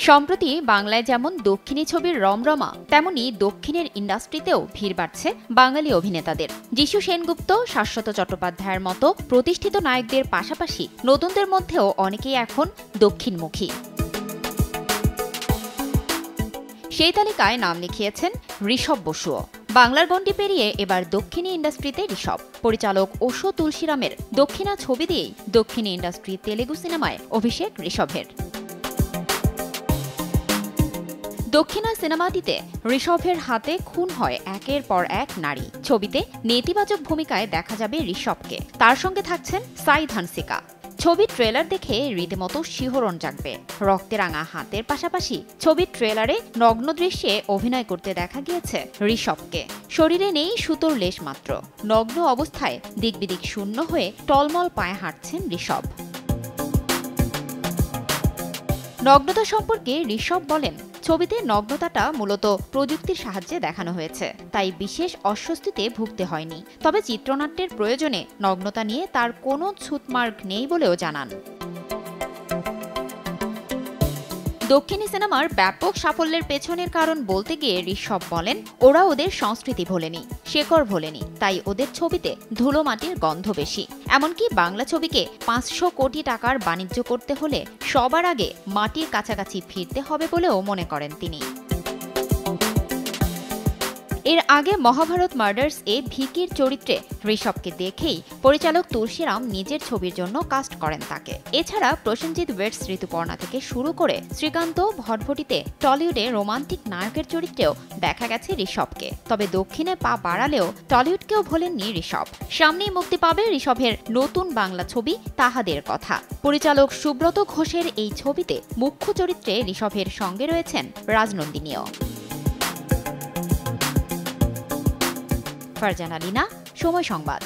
সম্প্রতি বাংলায় যেমন দক্ষিণী ছবির রমরমা, তেমনি দক্ষিণের ইন্ডাস্ট্রিতেও ভিড় বাড়ছে বাঙালি অভিনেতাদের। যিশু সেনগুপ্ত, শাশ্বত চট্টোপাধ্যায়ের মতো প্রতিষ্ঠিত নায়কদের পাশাপাশি নতুনদের মধ্যেও অনেকেই এখন দক্ষিণমুখী। সেই তালিকায় নাম লিখিয়েছেন ঋষভ বসুও। বাংলার গণ্ডি পেরিয়ে এবার দক্ষিণী ইন্ডাস্ট্রিতে ঋষভ। পরিচালক ওশো তুলসীরামের দক্ষিণা ছবি দিয়েই দক্ষিণী ইন্ডাস্ট্রি তেলেগু সিনেমায় অভিষেক ঋষভের। দক্ষিণা সিনেমাটিতে ঋষভের হাতে খুন হয় একের পর এক নারী। ছবিতে নেতিবাচক ভূমিকায় দেখা যাবে ঋষভকে, তার সঙ্গে থাকছেন সাইদ হানসিকা। ছবির ট্রেলার দেখে রীতিমতো শিহরণ জাগবে। রক্তে রাঙা হাতের পাশাপাশি ছবির ট্রেলারে নগ্ন দৃশ্যে অভিনয় করতে দেখা গিয়েছে ঋষভকে। শরীরে নেই সুতোর লেশ মাত্র। নগ্ন অবস্থায় দিকবিদিক শূন্য হয়ে টলমল পায়ে হাঁটছেন ঋষভ। নগ্নতা সম্পর্কে ঋষভ বলেন, ছবিতে নগ্নতাটা মূলত প্রযুক্তির সাহায্যে দেখানো হয়েছে, তাই বিশেষ অস্বস্তিতে ভুগতে হয়নি। তবে চিত্রনাট্যের প্রয়োজনে নগ্নতা নিয়ে তার কোনো ছুঁতমার্ক নেই বলেও জানান। দক্ষিণী সিনেমার ব্যাপক সাফল্যের পেছনের কারণ বলতে গিয়ে ঋষভ বলেন, ওরা ওদের সংস্কৃতি ভোলেনি, শেকড় ভোলেনি, তাই ওদের ছবিতে ধুলো মাটির গন্ধ বেশি। এমনকি বাংলা ছবিকে 500 কোটি টাকার বাণিজ্য করতে হলে সবার আগে মাটির কাছাকাছি ফিরতে হবে বলেও মনে করেন তিনি। এর আগে মহাভারত মার্ডার্স এ ভিকির চরিত্রে ঋষভকে দেখেই পরিচালক তুলসীরাম নিজের ছবির জন্য কাস্ট করেন তাকে। এছাড়া প্রসেনজিৎ ওয়েডস ঋতুপর্ণা থেকে শুরু করে শ্রীকান্ত ভটভটিতে টলিউডে রোমান্টিক নায়কের চরিত্রেও দেখা গেছে ঋষভকে। তবে দক্ষিণে পা বাড়ালেও টলিউডকেও ভোলেননি ঋষভ। সামনেই মুক্তি পাবে ঋষভের নতুন বাংলা ছবি তাহাদের কথা। পরিচালক সুব্রত ঘোষের এই ছবিতে মুখ্য চরিত্রে ঋষভের সঙ্গে রয়েছেন রাজনন্দিনীও। ফারজানা লিনা, সময় সংবাদ।